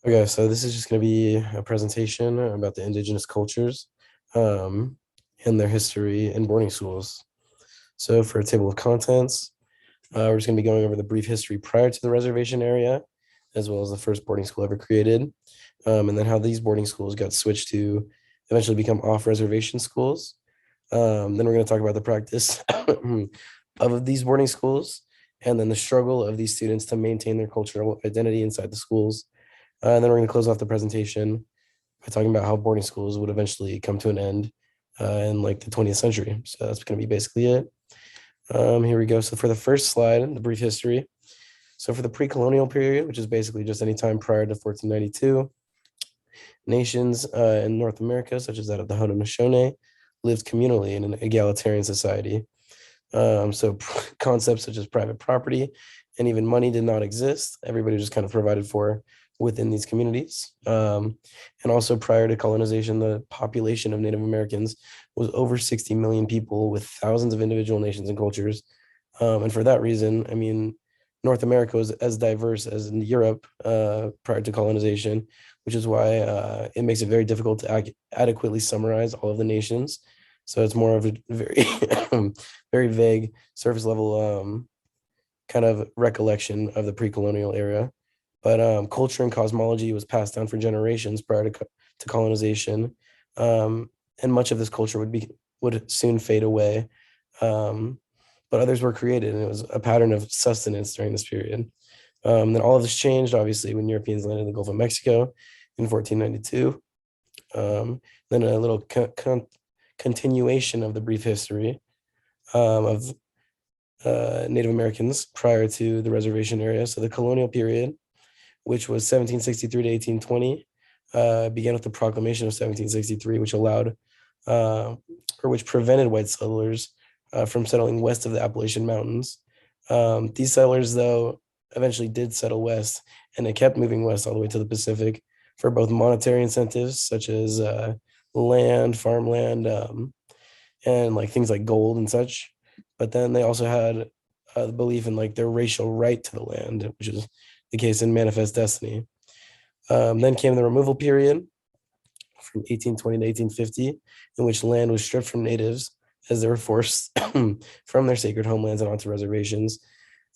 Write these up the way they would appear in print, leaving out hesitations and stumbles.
Okay, so this is just going to be a presentation about the indigenous cultures um, and their history in boarding schools. So for a table of contents, we're just going to be going over the brief history prior to the reservation area, as well as the first boarding school ever created, and then how these boarding schools got switched to eventually become off-reservation schools. Then we're going to talk about the practice of these boarding schools, and then the struggle of these students to maintain their cultural identity inside the schools. And then we're going to close off the presentation by talking about how boarding schools would eventually come to an end in like the 20th century. So that's going to be basically it. Here we go. So for the first slide, the brief history. So for the pre-colonial period, which is basically just any time prior to 1492, nations in North America, such as that of the Haudenosaunee, lived communally in an egalitarian society. So concepts such as private property and even money did not exist. Everybody just kind of provided for within these communities. And also prior to colonization, the population of Native Americans was over 60 million people with thousands of individual nations and cultures. And for that reason, I mean, North America was as diverse as in Europe prior to colonization, which is why it makes it very difficult to adequately summarize all of the nations. So it's more of a very, very vague surface level kind of recollection of the pre-colonial era. But culture and cosmology was passed down for generations prior to colonization, and much of this culture would soon fade away. But others were created, and it was a pattern of sustenance during this period. Then all of this changed, obviously, when Europeans landed in the Gulf of Mexico in 1492. Then a little continuation of the brief history of Native Americans prior to the reservation area. So the colonial period, which was 1763 to 1820, began with the Proclamation of 1763, which allowed or which prevented white settlers from settling west of the Appalachian Mountains. These settlers, though, eventually did settle west, and they kept moving west all the way to the Pacific for both monetary incentives, such as land, farmland, and like things like gold and such. But then they also had the belief in like their racial right to the land, which is the case in Manifest Destiny. Then came the removal period from 1820 to 1850, in which land was stripped from natives as they were forced from their sacred homelands and onto reservations.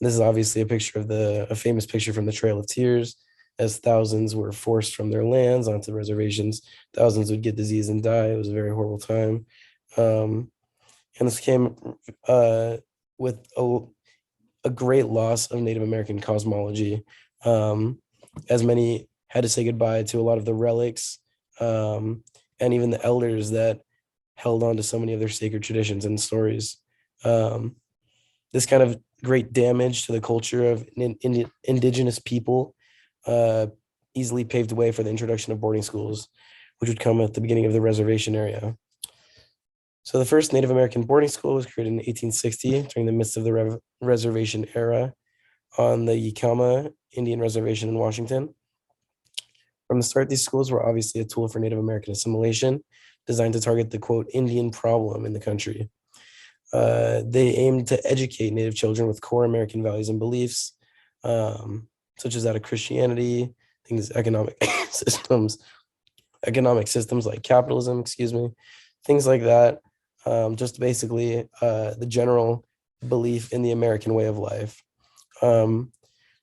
And this is obviously a picture of a famous picture from the Trail of Tears, as thousands were forced from their lands onto reservations. Thousands would get disease and die. It was a very horrible time. And this came with a great loss of Native American cosmology, as many had to say goodbye to a lot of the relics and even the elders that held on to so many of their sacred traditions and stories. This kind of great damage to the culture of indigenous people easily paved the way for the introduction of boarding schools, which would come at the beginning of the reservation area. So the first Native American boarding school was created in 1860 during the midst of the reservation era on the Yakama Indian Reservation in Washington. From the start, these schools were obviously a tool for Native American assimilation, designed to target the quote Indian problem in the country. They aimed to educate Native children with core American values and beliefs, such as that of Christianity, things economic systems like capitalism, things like that. Just basically the general belief in the American way of life.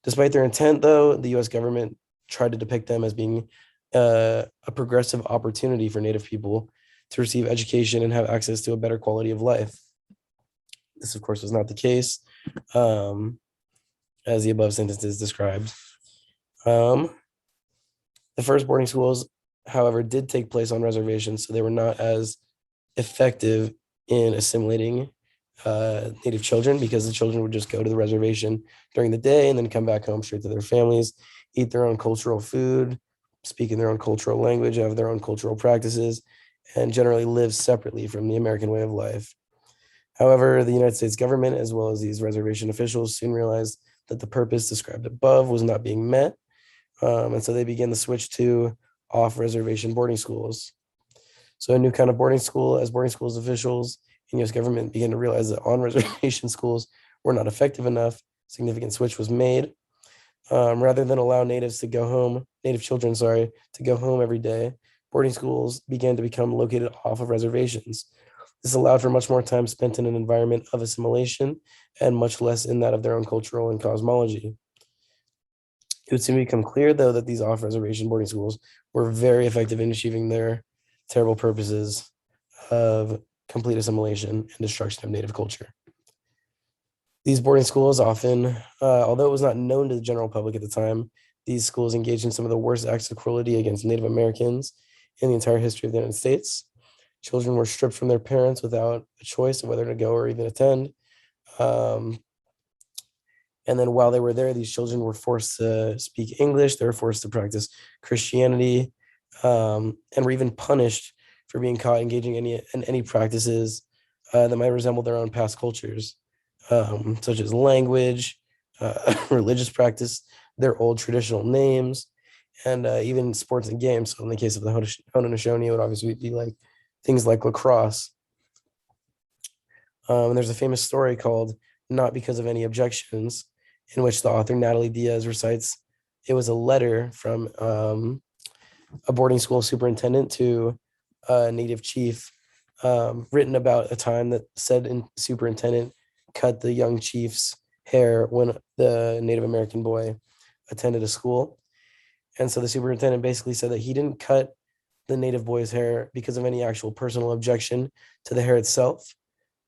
Despite their intent, though, the U.S. government tried to depict them as being a progressive opportunity for Native people to receive education and have access to a better quality of life. This, of course, was not the case, as the above sentences described. The first boarding schools, however, did take place on reservations, so they were not as effective in assimilating Native children, because the children would just go to the reservation during the day and then come back home straight to their families, eat their own cultural food, speak in their own cultural language, have their own cultural practices, and generally live separately from the American way of life. However, the United States government, as well as these reservation officials, soon realized that the purpose described above was not being met. And so they began the switch to off-reservation boarding schools. So a new kind of boarding school, as boarding schools officials and U.S. government began to realize that on-reservation schools were not effective enough, significant switch was made. Rather than allow native children, sorry, to go home every day, boarding schools began to become located off of reservations. This allowed for much more time spent in an environment of assimilation and much less in that of their own cultural and cosmology. It would soon become clear, though, that these off reservation boarding schools were very effective in achieving their terrible purposes of complete assimilation and destruction of native culture. These boarding schools often, although it was not known to the general public at the time, these schools engaged in some of the worst acts of cruelty against Native Americans in the entire history of the United States. Children were stripped from their parents without a choice of whether to go or even attend. Um, and then while they were there, these children were forced to speak English. They were forced to practice Christianity, and were even punished for being caught engaging in any practices that might resemble their own past cultures, such as language, religious practice, their old traditional names, and even sports and games. So in the case of the Haudenosaunee, it would obviously be like things like lacrosse. And there's a famous story called Not Because of Any Objections, in which the author Natalie Diaz recites it was a letter from a boarding school superintendent to a native chief, written about a time that said superintendent cut the young chief's hair when the Native American boy attended a school. And so the superintendent basically said that he didn't cut the native boy's hair because of any actual personal objection to the hair itself,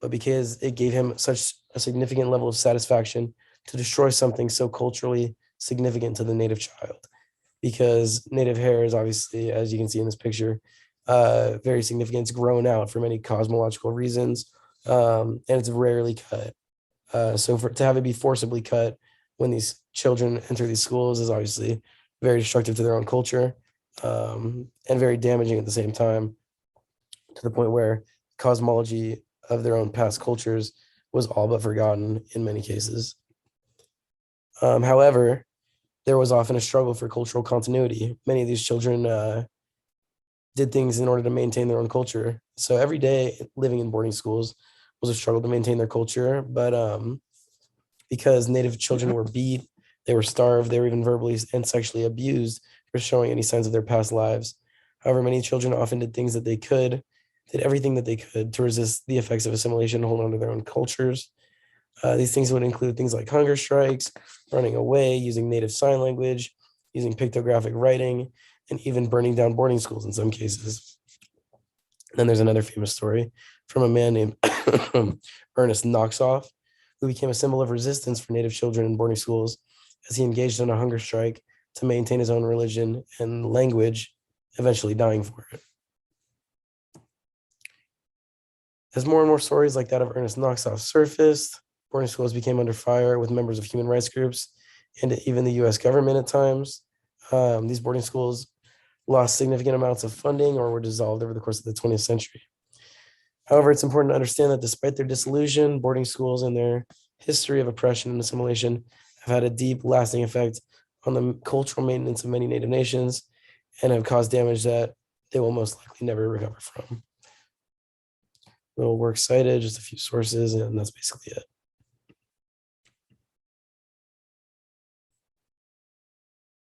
but because it gave him such a significant level of satisfaction to destroy something so culturally significant to the native child. Because native hair is obviously, as you can see in this picture, very significant. It's grown out for many cosmological reasons, and it's rarely cut. So to have it be forcibly cut when these children enter these schools is obviously very destructive to their own culture, and very damaging at the same time, to the point where cosmology of their own past cultures was all but forgotten in many cases. However, there was often a struggle for cultural continuity. Many of these children did things in order to maintain their own culture. So every day living in boarding schools was a struggle to maintain their culture. But because Native children were beat, they were starved, they were even verbally and sexually abused for showing any signs of their past lives. However, many children often did everything that they could to resist the effects of assimilation and hold on to their own cultures. These things would include things like hunger strikes, running away, using native sign language, using pictographic writing, and even burning down boarding schools in some cases. And then there's another famous story from a man named Ernest Knoxoff, who became a symbol of resistance for native children in boarding schools as he engaged in a hunger strike to maintain his own religion and language, eventually dying for it. As more and more stories like that of Ernest Knoxoff surfaced, boarding schools became under fire with members of human rights groups and even the US government at times. These boarding schools lost significant amounts of funding or were dissolved over the course of the 20th century. However, it's important to understand that despite their dissolution, boarding schools and their history of oppression and assimilation have had a deep, lasting effect on the cultural maintenance of many Native nations and have caused damage that they will most likely never recover from. Little works cited, just a few sources, and that's basically it.